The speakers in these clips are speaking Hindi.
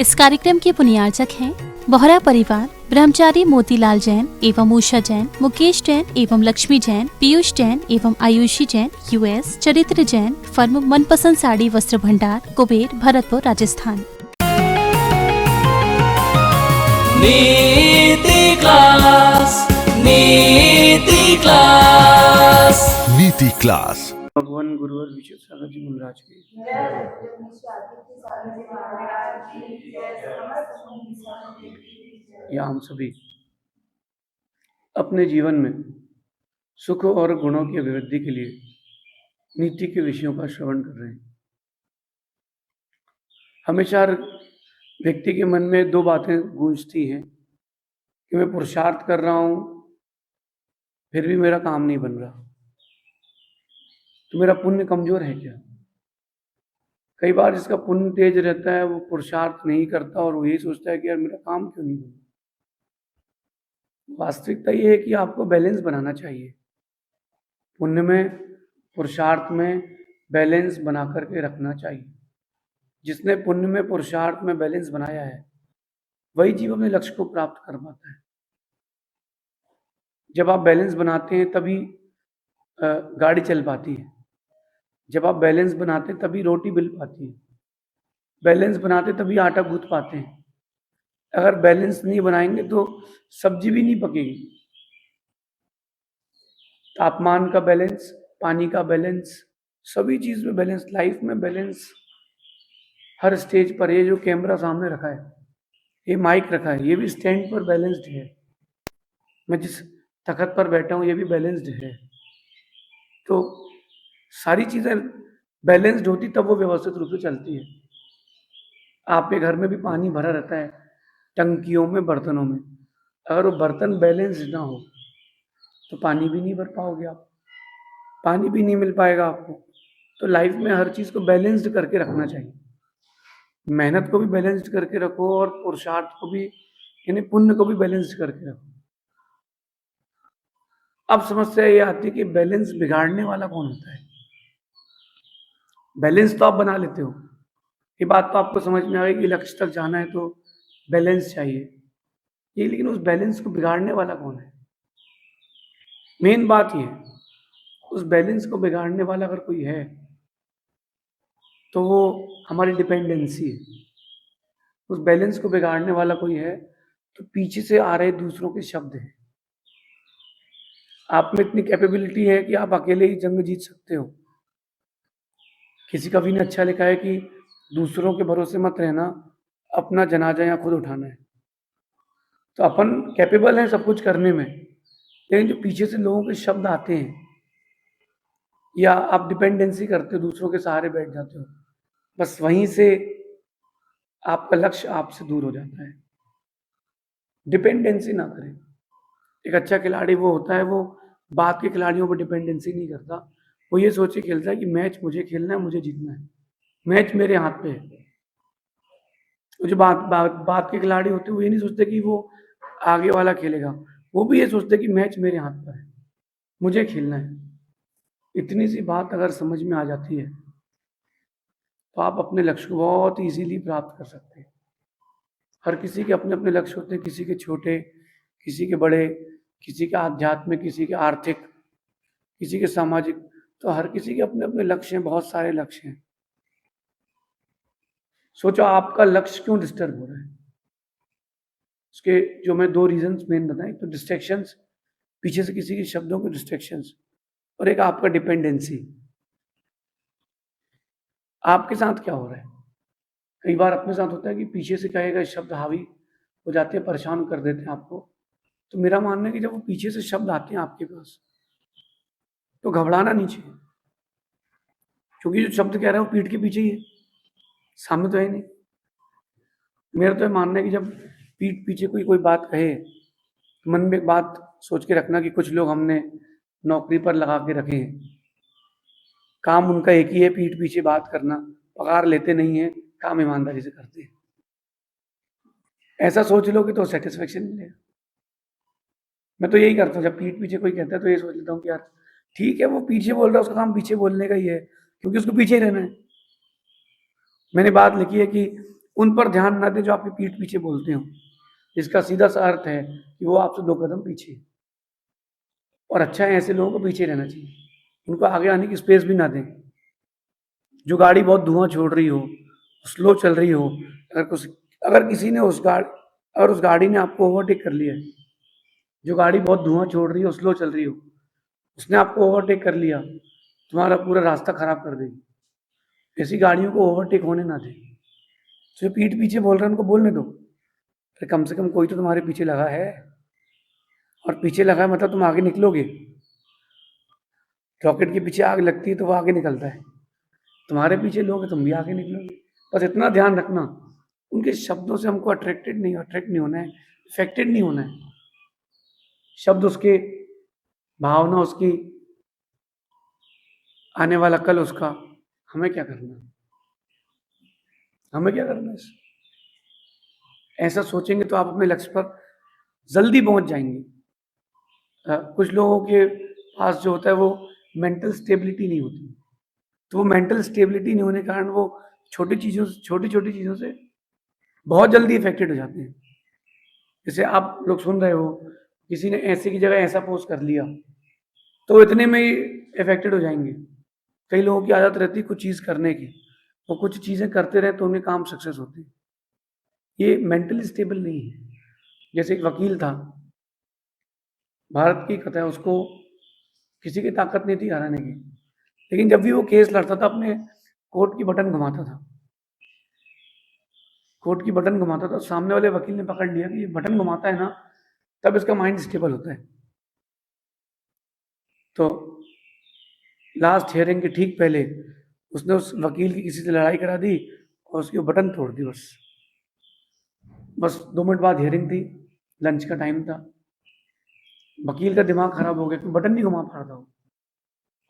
इस कार्यक्रम के पुण्यार्चक हैं बोहरा परिवार, ब्रह्मचारी मोतीलाल जैन एवं उषा जैन, मुकेश जैन एवं लक्ष्मी जैन, पीयूष जैन एवं आयुषी जैन, यूएस, चरित्र जैन, फर्म मनपसंद साड़ी वस्त्र भंडार, कुबेर, भरतपुर, राजस्थान। नीति क्लास, नीति क्लास, नीति क्लास। भगवान गुरुवर विशेष सागर जी मुनराज की या हम सभी अपने जीवन में सुख और गुणों की अभिवृद्धि के लिए नीति के विषयों का श्रवण कर रहे हैं। हमेशा हर व्यक्ति के मन में दो बातें गूंजती हैं कि मैं पुरुषार्थ कर रहा हूं फिर भी मेरा काम नहीं बन रहा, तो मेरा पुण्य कमजोर है क्या। कई बार जिसका पुण्य तेज रहता है वो पुरुषार्थ नहीं करता और वो यही सोचता है कि यार मेरा काम क्यों नहीं बना। वास्तविकता ये है कि आपको बैलेंस बनाना चाहिए, पुण्य में पुरुषार्थ में बैलेंस बना करके रखना चाहिए। जिसने पुण्य में पुरुषार्थ में बैलेंस बनाया है वही जीव अपने लक्ष्य को प्राप्त कर पाता है। जब आप बैलेंस बनाते हैं तभी गाड़ी चल पाती है, जब आप बैलेंस बनाते हैं तभी रोटी मिल पाती है, बैलेंस बनाते तभी आटा गूंथ पाते हैं। अगर बैलेंस नहीं बनाएंगे तो सब्जी भी नहीं पकेगी। तापमान का बैलेंस, पानी का बैलेंस, सभी चीज में बैलेंस, लाइफ में बैलेंस हर स्टेज पर। ये जो कैमरा सामने रखा है, ये माइक रखा है, ये भी स्टैंड पर बैलेंस्ड है। मैं जिस तखत पर बैठा हूँ ये भी बैलेंस्ड है। तो सारी चीजें बैलेंस्ड होती तब वो व्यवस्थित रूप से चलती है। आपके घर में भी पानी भरा रहता है टंकियों में, बर्तनों में, अगर वो बर्तन बैलेंस्ड ना हो तो पानी भी नहीं भर पाओगे आप, पानी भी नहीं मिल पाएगा आपको। तो लाइफ में हर चीज को बैलेंस्ड करके रखना चाहिए। मेहनत को भी बैलेंस्ड करके रखो और पुरुषार्थ को भी, यानी पुण्य को भी बैलेंस्ड करके रखो। अब समस्या ये आती है कि बैलेंस बिगाड़ने वाला कौन होता है। बैलेंस तो आप बना लेते हो, ये बात तो आपको समझ में आ गई कि लक्ष्य तक जाना है तो बैलेंस चाहिए, ये लेकिन उस बैलेंस को बिगाड़ने वाला कौन है। मेन बात ये है, उस बैलेंस को बिगाड़ने वाला अगर कोई है तो वो हमारी डिपेंडेंसी है। उस बैलेंस को बिगाड़ने वाला कोई है तो पीछे से आ रहे दूसरों के शब्द हैं। आप में इतनी कैपेबिलिटी है कि आप अकेले ही जंग जीत सकते हो। किसी कवि ने अच्छा लिखा है कि दूसरों के भरोसे मत रहना, अपना जनाजा या खुद उठाना है। तो अपन कैपेबल हैं सब कुछ करने में, लेकिन जो पीछे से लोगों के शब्द आते हैं या आप डिपेंडेंसी करते हो, दूसरों के सहारे बैठ जाते हो, बस वहीं से आपका लक्ष्य आपसे दूर हो जाता है। डिपेंडेंसी ना करें। एक अच्छा खिलाड़ी वो होता है, वो बात के खिलाड़ियों पर डिपेंडेंसी नहीं करता। वो ये सोच के खेलता है कि मैच मुझे खेलना है, मुझे जीतना है, मैच मेरे हाथ पे है। वो जो बात के खिलाड़ी होते हैं वो ये नहीं सोचते कि वो आगे वाला खेलेगा, वो भी ये सोचते कि मैच मेरे हाथ पर है, मुझे खेलना है। इतनी सी बात अगर समझ में आ जाती है तो आप अपने लक्ष्य को बहुत इजीली प्राप्त कर सकते हैं। हर किसी के अपने अपने लक्ष्य होते हैं, किसी के छोटे, किसी के बड़े, किसी के आध्यात्मिक, किसी के आर्थिक, किसी के सामाजिक। तो हर किसी के अपने अपने लक्ष्य हैं, बहुत सारे लक्ष्य हैं। सोचो आपका लक्ष्य क्यों डिस्टर्ब हो रहा है। उसके जो मैं दो रीजंस मेन बताएं, तो डिस्ट्रैक्शंस, पीछे से किसी के शब्दों के डिस्ट्रैक्शंस, और एक आपका डिपेंडेंसी। आपके साथ क्या हो रहा है। कई बार अपने साथ होता है कि पीछे से कहेगा शब्द हावी हो जाते हैं, परेशान कर देते हैं आपको। तो मेरा मानना है कि जब वो पीछे से शब्द आते हैं आपके पास तो घबराना नहीं चाहिए, क्योंकि जो शब्द कह रहा है वो पीठ के पीछे ही है, सामने तो है नहीं। मेरा तो मानना है कि जब पीठ पीछे कोई बात कहे तो मन में एक बात सोच के रखना कि कुछ लोग हमने नौकरी पर लगा के रखे हैं, काम उनका एक ही है, पीठ पीछे बात करना, पगार लेते नहीं है, काम ईमानदारी से करते हैं। ऐसा सोच लोगे तो सेटिस्फेक्शन मिलेगा। मैं तो यही करता हूँ, जब पीठ पीछे कोई कहता है तो ये सोच लेता हूँ कि यार ठीक है, वो पीछे बोल रहा है, उसका काम पीछे बोलने का ही है, क्योंकि उसको पीछे ही रहना है। मैंने बात लिखी है कि उन पर ध्यान ना दें जो आपकी पीठ पीछे बोलते हो, इसका सीधा सा अर्थ है कि वो आपसे 2 कदम पीछे हैं। और अच्छा है ऐसे लोगों को पीछे रहना चाहिए, उनको आगे आने की स्पेस भी ना दें। जो गाड़ी बहुत धुआं छोड़ रही हो, स्लो चल रही हो, अगर किसी ने उस गाड़ी ने आपको ओवरटेक कर लिया है, जो गाड़ी बहुत धुआं छोड़ रही हो, स्लो चल रही हो, उसने आपको ओवरटेक कर लिया, तुम्हारा पूरा रास्ता खराब कर देगी। ऐसी गाड़ियों को ओवरटेक होने ना दें। जो पीठ पीछे बोल रहे हैं उनको बोलने दो, फिर कम से कम कोई तो तुम्हारे पीछे लगा है, और पीछे लगा है मतलब तुम आगे निकलोगे। रॉकेट के पीछे आग लगती है तो वो आगे निकलता है, तुम्हारे पीछे लोग तुम भी आगे निकलोगे। बस इतना ध्यान रखना, उनके शब्दों से हमको अट्रैक्ट नहीं होना है, इफेक्टेड नहीं होना है। शब्द उसके, भावना उसकी, आने वाला कल उसका, हमें क्या करना, हमें क्या करना है। ऐसा सोचेंगे तो आप अपने लक्ष्य पर जल्दी पहुंच जाएंगे। कुछ लोगों के पास जो होता है वो मेंटल स्टेबिलिटी नहीं होती, तो वो मेंटल स्टेबिलिटी नहीं होने के कारण वो छोटी छोटी चीज़ों से बहुत जल्दी इफेक्टेड हो जाते हैं। जैसे आप लोग सुन रहे हो, किसी ने ऐसे की जगह ऐसा पोस्ट कर लिया, तो इतने में ही इफेक्टेड हो जाएंगे। कई लोगों की आदत रहती है कुछ चीज़ करने की, वो कुछ चीज़ें करते रहे तो उनके काम सक्सेस होते हैं। ये मेंटली स्टेबल नहीं है। जैसे एक वकील था, भारत की कथा है, उसको किसी की ताकत नहीं थी हराने की, लेकिन जब भी वो केस लड़ता था अपने कोर्ट की बटन घुमाता था, सामने वाले वकील ने पकड़ लिया कि ये बटन घुमाता है ना, तब इसका माइंड स्टेबल होता है। तो लास्ट हियरिंग के ठीक पहले उसने उस वकील की किसी से लड़ाई करा दी और उसकी वो बटन तोड़ दी। बस 2 मिनट बाद हियरिंग थी, लंच का टाइम था, वकील का दिमाग खराब हो गया कि बटन नहीं घुमा पा रहा था वो,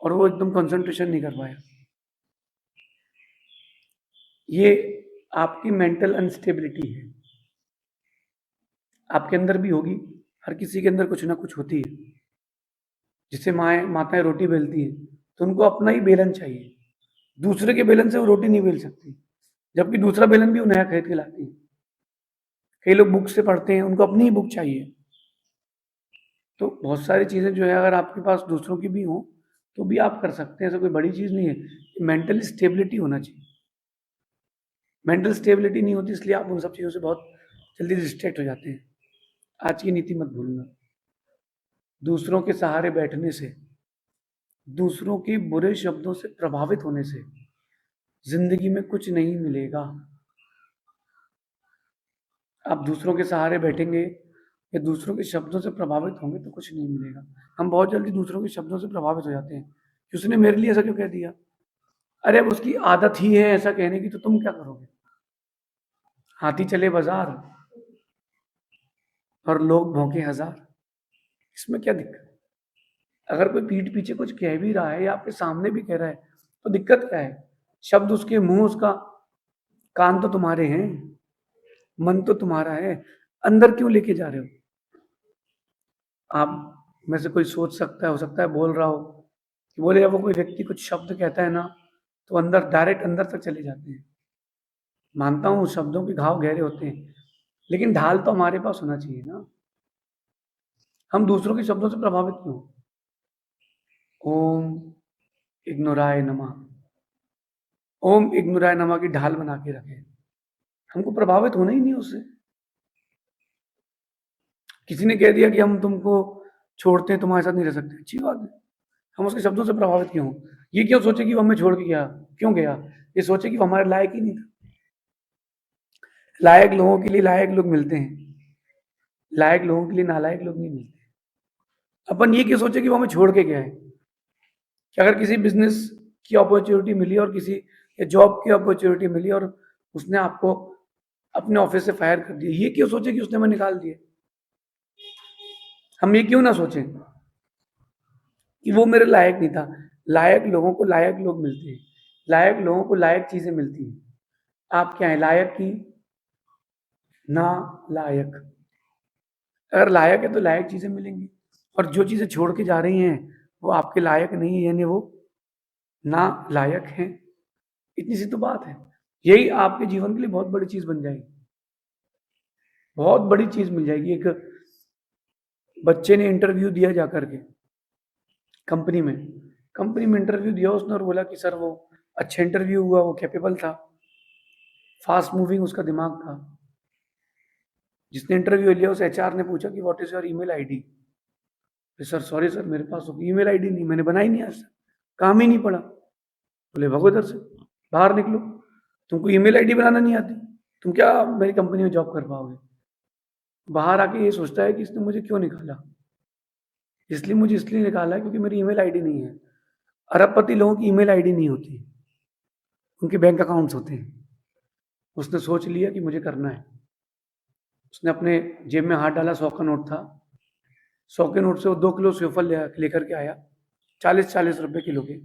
और वो एकदम कंसंट्रेशन नहीं कर पाया। ये आपकी मेंटल अनस्टेबिलिटी है, आपके अंदर भी होगी, हर किसी के अंदर कुछ ना कुछ होती है। जिससे माताएं रोटी बेलती हैं तो उनको अपना ही बेलन चाहिए, दूसरे के बेलन से वो रोटी नहीं बेल सकती, जबकि दूसरा बेलन भी वो नया खरीद के लाती है। कई लोग बुक से पढ़ते हैं, उनको अपनी ही बुक चाहिए। तो बहुत सारी चीज़ें जो है अगर आपके पास दूसरों की भी हो तो भी आप कर सकते हैं, ऐसा कोई बड़ी चीज़ नहीं है। मेंटल स्टेबिलिटी होना चाहिए। मेंटल स्टेबिलिटी नहीं होती इसलिए आप उन सब चीज़ों से बहुत जल्दी डिस्ट्रैक्ट हो जाते हैं। आज की नीति मत भूलना, दूसरों के सहारे बैठने से, दूसरों के बुरे शब्दों से प्रभावित होने से जिंदगी में कुछ नहीं मिलेगा। आप दूसरों के सहारे बैठेंगे या दूसरों के शब्दों से प्रभावित होंगे तो कुछ नहीं मिलेगा। हम बहुत जल्दी दूसरों के शब्दों से प्रभावित हो जाते हैं कि उसने मेरे लिए ऐसा क्यों कह दिया, अरे अब उसकी आदत ही है ऐसा कहने की, तो तुम क्या करोगे। हाथी चले बाजार और लोग भौंके हजार, इसमें क्या दिक्कत। अगर कोई पीठ पीछे कुछ कह भी रहा है या आपके सामने भी कह रहा है तो दिक्कत क्या है। शब्द उसके मुंह, उसका कान तो तुम्हारे हैं, मन तो तुम्हारा है, अंदर क्यों लेके जा रहे हो। आप में से कोई सोच सकता है, हो सकता है बोल रहा हो कि बोले जब वो कोई व्यक्ति कुछ शब्द कहता है ना तो अंदर, डायरेक्ट अंदर तक चले जाते हैं। मानता हूँ शब्दों के घाव गहरे होते हैं, लेकिन ढाल तो हमारे पास होना चाहिए ना। हम दूसरों के शब्दों से प्रभावित क्यों। ओम इग्नोराय नमः, ओम इग्नोराय नमः की ढाल बना के रखें, हमको प्रभावित होना ही नहीं उससे। किसी ने कह दिया कि हम तुमको छोड़ते हैं, तुम्हारे साथ नहीं रह सकते, अच्छी बात है, हम उसके शब्दों से प्रभावित क्यों। ये क्यों सोचे कि वो हमें छोड़ के गया, क्यों गया, ये सोचे कि वो हमारे लायक ही नहीं था। लायक लोगों के लिए लायक लोग मिलते हैं, लायक लोगों के लिए नालायक लोग नहीं मिलते। अपन ये क्यों सोचे कि वो हमें छोड़ के गया है। कि अगर किसी बिजनेस की अपॉर्चुनिटी मिली और किसी जॉब की अपॉर्चुनिटी मिली और उसने आपको अपने ऑफिस से फायर कर दिया, ये क्यों सोचे कि उसने हमें निकाल दिया। हम ये क्यों ना सोचें कि वो मेरे लायक नहीं था। लायक लोगों को लायक लोग मिलते हैं, लायक लोगों को लायक चीजें मिलती हैं। आप क्या है, लायक की ना लायक। अगर लायक है तो लायक चीजें मिलेंगी, और जो चीजें छोड़ के जा रही हैं वो आपके लायक नहीं है, यानी वो ना लायक हैं। इतनी सी तो बात है। यही आपके जीवन के लिए बहुत बड़ी चीज बन जाएगी, बहुत बड़ी चीज मिल जाएगी। एक बच्चे ने इंटरव्यू दिया जाकर के कंपनी में इंटरव्यू दिया उसने, और बोला कि सर वो अच्छा इंटरव्यू हुआ, वो कैपेबल था, फास्ट मूविंग उसका दिमाग था। जिसने इंटरव्यू लिया उस एचआर ने पूछा कि what is your email ID. Sir sorry sir मेरे पास ईमेल आईडी नहीं, मैंने बनाई नहीं आज तक, काम ही नहीं पड़ा। बोले भगो इधर से, बाहर निकलो, तुमको ईमेल आईडी बनाना नहीं आती, तुम क्या मेरी कंपनी में जॉब कर पाओगे। बाहर आके ये सोचता है कि इसने मुझे क्यों निकाला, इसलिए निकाला क्योंकि मेरी ईमेल आईडी नहीं है। अरबपति लोगों की ईमेल आईडी नहीं होती, उनके बैंक अकाउंट्स होते हैं। उसने सोच लिया कि मुझे करना है। उसने अपने जेब में हाथ डाला, 100 का नोट था, 100 के नोट से वो 2 किलो सेवफल लेकर के आया, 40-40 रुपए किलो के,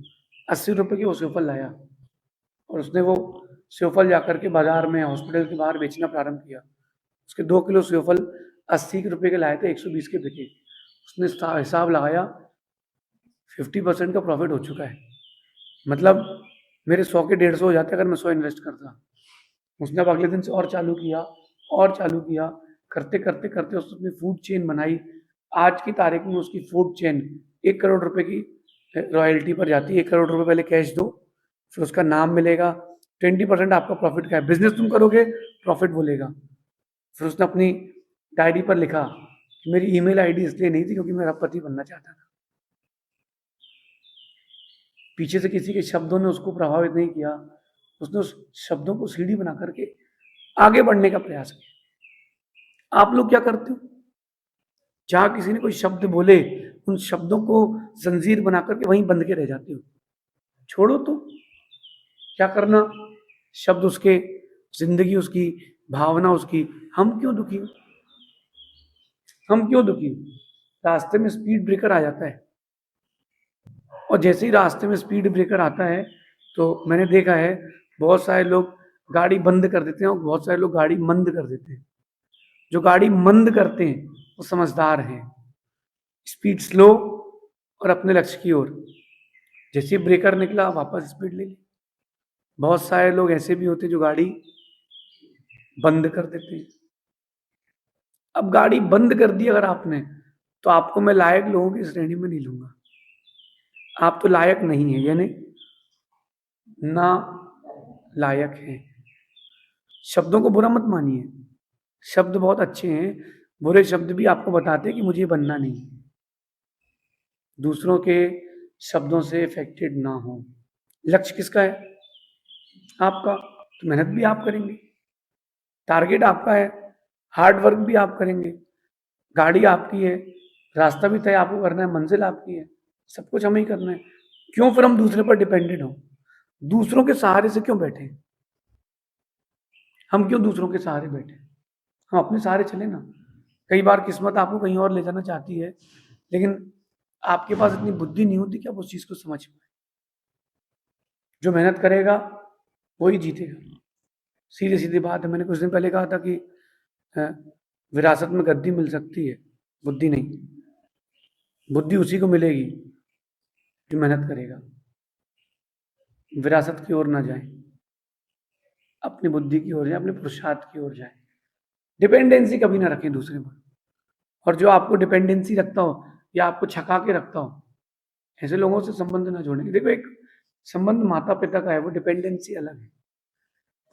80 रुपए के वो सेवफल लाया, और उसने वो सेवफल जाकर के बाजार में हॉस्पिटल के बाहर बेचना प्रारंभ किया। उसके 2 किलो सेवफल 80 रुपए के लाए थे, 120 के बिके। उसने हिसाब लगाया, 50% का प्रॉफिट हो चुका है, मतलब मेरे 100 के 150 हो जाते अगर मैं 100 इन्वेस्ट करता। उसने अब अगले दिन से और चालू किया, करते करते करते उसने अपनी फूड चेन बनाई। आज की तारीख में उसकी फूड चेन 1 करोड़ रुपए की रॉयल्टी पर जाती है। 1 करोड़ रुपए पहले कैश दो, फिर उसका नाम मिलेगा, 20% आपका प्रॉफिट का है। बिजनेस तुम करोगे, प्रॉफिट बोलेगा। फिर उसने अपनी डायरी पर लिखा कि मेरी ईमेल आईडी इसलिए नहीं थी क्योंकि मेरा पति बनना चाहता था। पीछे से किसी के शब्दों ने उसको प्रभावित नहीं किया, उसने उस शब्दों को सीढ़ी बना करके आगे बढ़ने का प्रयास किया। आप लोग क्या करते हो? जहां किसी ने कोई शब्द बोले, उन शब्दों को जंजीर बना करके वहीं बंध के रह जाते हो। छोड़ो तो, क्या करना, शब्द उसके, जिंदगी उसकी, भावना उसकी, हम क्यों दुखी हो? रास्ते में स्पीड ब्रेकर आ जाता है, और जैसे ही रास्ते में स्पीड ब्रेकर आता है तो मैंने देखा है बहुत सारे लोग गाड़ी बंद कर देते हैं और बहुत सारे लोग गाड़ी मंद कर देते हैं। जो गाड़ी मंद करते हैं वो समझदार हैं, स्पीड स्लो और अपने लक्ष्य की ओर। जैसे ही ब्रेकर निकला वापस स्पीड ले ली। बहुत सारे लोग ऐसे भी होते हैं जो गाड़ी बंद कर देते हैं। अब गाड़ी बंद कर दी अगर आपने, तो आपको मैं लायक लोगों की श्रेणी में नहीं लूंगा। आप तो लायक नहीं है, यानी ना लायक है। शब्दों को बुरा मत मानिए, शब्द बहुत अच्छे हैं, बुरे शब्द भी आपको बताते हैं कि मुझे बनना नहीं। दूसरों के शब्दों से इफेक्टेड ना हो। लक्ष्य किसका है? आपका। तो मेहनत भी आप करेंगे, टारगेट आपका है, हार्ड वर्क भी आप करेंगे, गाड़ी आपकी है, रास्ता भी तय आपको करना है, मंजिल आपकी है, सब कुछ हमें ही करना है। क्यों फिर हम दूसरे पर डिपेंडेंट हो? दूसरों के सहारे से क्यों बैठे? हम क्यों दूसरों के सहारे बैठे? हम अपने सहारे चले ना। कई बार किस्मत आपको कहीं और ले जाना चाहती है, लेकिन आपके पास इतनी बुद्धि नहीं होती कि आप उस चीज को समझ पाए। जो मेहनत करेगा वही जीतेगा। सीधी सीधी बात है। मैंने कुछ दिन पहले कहा था कि विरासत में गद्दी मिल सकती है, बुद्धि नहीं। बुद्धि उसी को मिलेगी जो मेहनत करेगा। विरासत की ओर ना जाए, अपनी बुद्धि की ओर जाए, अपने पुरुषार्थ की ओर जाए। डिपेंडेंसी कभी ना रखें दूसरे पर। और जो आपको डिपेंडेंसी रखता हो या आपको छका के रखता हो, ऐसे लोगों से संबंध ना जोड़ें। देखो, एक संबंध माता पिता का है, वो डिपेंडेंसी अलग है।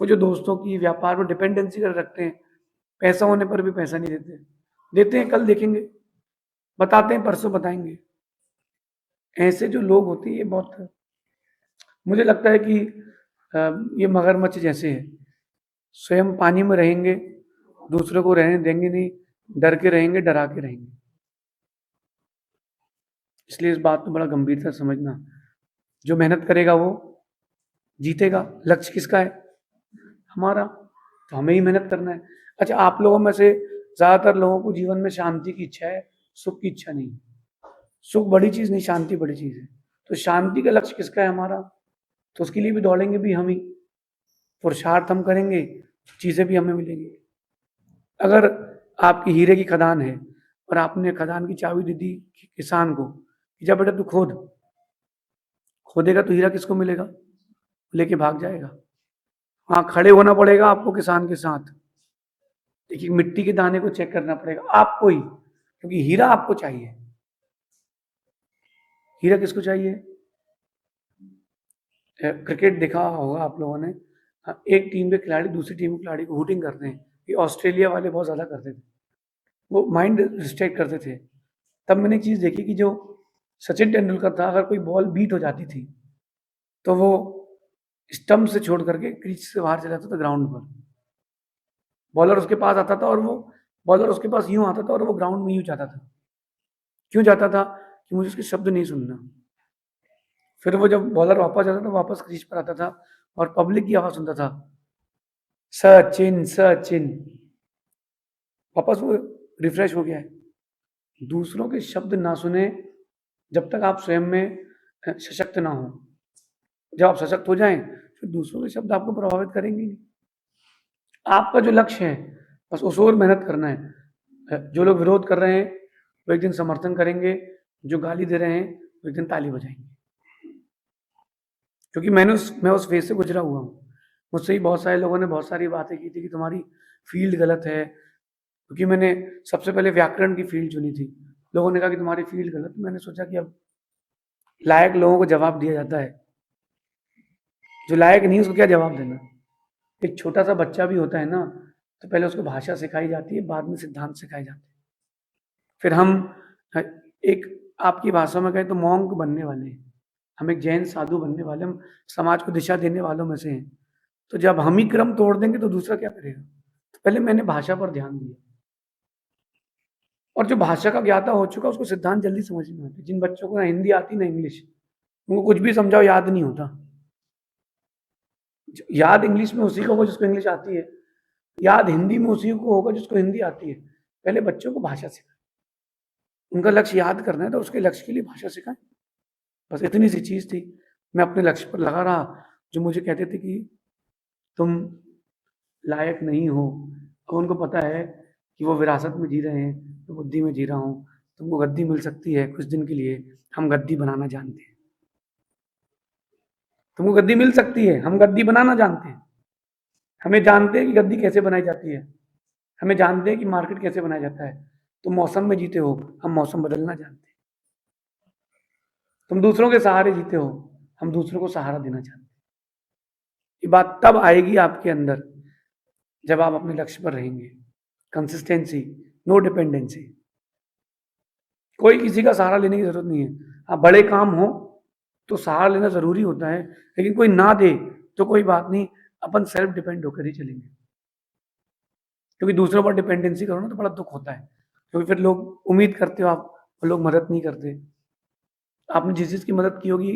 वो जो दोस्तों की, व्यापार पर डिपेंडेंसी कर रखते हैं, पैसा होने पर भी पैसा नहीं देते, देते हैं कल देखेंगे, बताते हैं परसों बताएंगे। ऐसे जो लोग होते हैं ये बहुत, मुझे लगता है कि ये मगरमच्छ जैसे है। स्वयं पानी में रहेंगे, दूसरों को रहने देंगे नहीं, डर के रहेंगे, डरा के रहेंगे। इसलिए इस बात को बड़ा गंभीरता समझना। जो मेहनत करेगा वो जीतेगा। लक्ष्य किसका है? हमारा। तो हमें ही मेहनत करना है। अच्छा, आप लोगों में से ज्यादातर लोगों को जीवन में शांति की इच्छा है, सुख की इच्छा नहीं। सुख बड़ी चीज नहीं, शांति बड़ी चीज है। तो शांति का लक्ष्य किसका है? हमारा। तो उसके लिए भी दौड़ेंगे भी हम ही, पुरुषार्थ हम करेंगे, चीजें भी हमें मिलेंगी। अगर आपकी हीरे की खदान है और आपने खदान की चाबी दे दी किसान को, जा बेटा तू खोदेगा, तो हीरा किसको मिलेगा? लेके भाग जाएगा। वहां खड़े होना पड़ेगा आपको किसान के साथ, देखिए मिट्टी के दाने को चेक करना पड़ेगा आपको ही, क्योंकि हीरा आपको चाहिए। हीरा किसको चाहिए? क्रिकेट देखा होगा आप लोगों ने, एक टीम के खिलाड़ी दूसरी टीम के खिलाड़ी को हुटिंग करते हैं, ये ऑस्ट्रेलिया वाले बहुत ज्यादा करते थे, वो माइंड डिस्ट्रैक्ट करते थे। तब मैंने एक चीज देखी कि जो सचिन तेंदुलकर था, अगर कोई बॉल बीट हो जाती थी तो वो स्टंप से छोड़ करके क्रीज से बाहर चला जाता था ग्राउंड पर, बॉलर उसके पास आता था और वो बॉलर उसके पास यूं आता था और वो ग्राउंड में यूं जाता था। क्यों जाता था? कि मुझे उसके शब्द नहीं सुनना। फिर वो जब बॉलर वापस जाता था, वापस क्रीज पर आता था और पब्लिक की आवाज सुनता था, सचिन सचिन, वापस वो रिफ्रेश हो गया है। दूसरों के शब्द ना सुने जब तक आप स्वयं में सशक्त ना हो। जब आप सशक्त हो जाएं फिर दूसरों के शब्द आपको प्रभावित करेंगे नहीं। आपका जो लक्ष्य है बस उस ओर मेहनत करना है। जो लोग विरोध कर रहे हैं वो एक दिन समर्थन करेंगे, जो गाली दे रहे हैं वो एक दिन ताली बजाएंगे। क्योंकि मैं उस फेज से गुजरा हुआ हूँ। मुझसे ही बहुत सारे लोगों ने बहुत सारी बातें की थी कि तुम्हारी फील्ड गलत है, क्योंकि मैंने सबसे पहले व्याकरण की फील्ड चुनी थी। लोगों ने कहा कि तुम्हारी फील्ड गलत। मैंने सोचा कि अब लायक लोगों को जवाब दिया जाता है, जो लायक नहीं उसको क्या जवाब देना। एक छोटा सा बच्चा भी होता है ना, तो पहले उसको भाषा सिखाई जाती है, बाद में सिद्धांत सिखाए जाते हैं। फिर हम एक आपकी भाषा में कहें तो मॉन्क बनने वाले हैं, हम एक जैन साधु बनने वाले, हम समाज को दिशा देने वालों में से हैं। तो जब हम ही क्रम तोड़ देंगे तो दूसरा क्या करेगा? तो पहले मैंने भाषा पर ध्यान दिया, और जो भाषा का ज्ञाता हो चुका उसको सिद्धांत जल्दी समझ में आते। जिन बच्चों को ना हिंदी आती ना इंग्लिश, उनको कुछ भी समझाओ याद नहीं होता। याद इंग्लिश में उसी को होगा जिसको इंग्लिश आती है, याद हिंदी में उसी को होगा जिसको हिंदी आती है। पहले बच्चों को भाषा सिखाएं, उनका लक्ष्य याद करना है तो उसके लक्ष्य के लिए भाषा सिखाएं। बस इतनी सी चीज थी। मैं अपने लक्ष्य पर लगा रहा। जो मुझे कहते थे कि तुम लायक नहीं हो, तो उनको पता है कि वो विरासत में जी रहे हैं, तो बुद्धि में जी रहा हूँ। तुमको गद्दी मिल सकती है कुछ दिन के लिए, हम गद्दी बनाना जानते हैं। तुमको गद्दी मिल सकती है, हम गद्दी बनाना जानते हैं। हमें जानते हैं कि गद्दी कैसे बनाई जाती है, हमें जानते हैं कि मार्केट कैसे बनाया जाता है। तुम मौसम में जीते हो, हम मौसम बदलना जानते हैं। तुम दूसरों के सहारे जीते हो, हम दूसरों को सहारा देना जानते हैं। ये बात तब आएगी आपके अंदर जब आप अपने लक्ष्य पर रहेंगे। Consistency, no dependency. कोई किसी का सहारा लेने की जरूरत नहीं है। हाँ, बड़े काम हो तो सहारा लेना जरूरी होता है, लेकिन कोई ना दे तो कोई बात नहीं, अपन सेल्फ डिपेंड होकर ही चलेंगे। क्योंकि दूसरों पर डिपेंडेंसी करो ना तो बड़ा दुख होता है, क्योंकि फिर लोग उम्मीद करते हो आप, और लोग मदद नहीं करते। आपने जिस चीज की मदद की होगी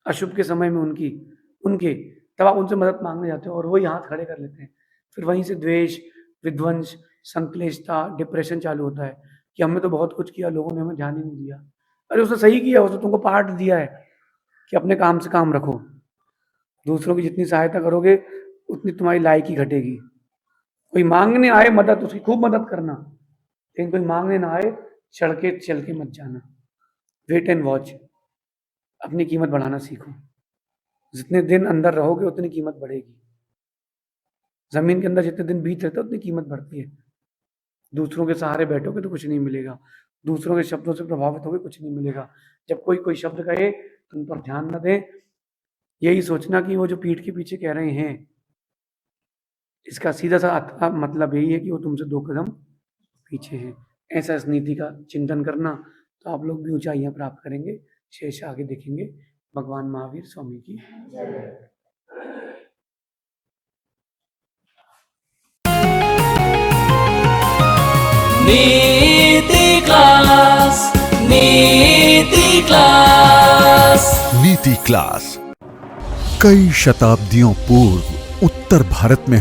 अशुभ के समय में उनके, तब आप उनसे मदद मांगने जाते हो और वही हाथ खड़े कर लेते हैं। फिर वहीं से द्वेष, विध्वंस, संक्लेशता, डिप्रेशन चालू होता है कि हमने तो बहुत कुछ किया, लोगों ने हमें ध्यान ही नहीं दिया। अरे उसने सही किया, उसने तुमको पाठ दिया है कि अपने काम से काम रखो। दूसरों की जितनी सहायता करोगे उतनी तुम्हारी लायकी घटेगी। कोई मांगने आए मदद, उसकी खूब मदद करना, लेकिन कोई मांगने ना आए चढ़ के मत जाना। Wait and watch. अपनी कीमत बढ़ाना सीखो। जितने दिन अंदर रहोगे उतनी कीमत बढ़ेगी। जमीन के अंदर जितने दिन बीत रहते उतनी कीमत बढ़ती है। दूसरों के सहारे बैठोगे तो कुछ नहीं मिलेगा, दूसरों के शब्दों से प्रभावित होगे कुछ नहीं मिलेगा। जब कोई शब्द कहे तो उन पर ध्यान न दें। यही सोचना कि वो जो पीठ के पीछे कह रहे हैं, इसका सीधा सा मतलब यही है कि वो तुमसे 2 कदम पीछे हैं। ऐसा इस नीति का चिंतन करना तो आप लोग भी ऊंचाइयां प्राप्त करेंगे। शेष आगे देखेंगे। भगवान महावीर स्वामी की जय। नीति क्लास, नीति क्लास, नीति क्लास। कई शताब्दियों पूर्व उत्तर भारत में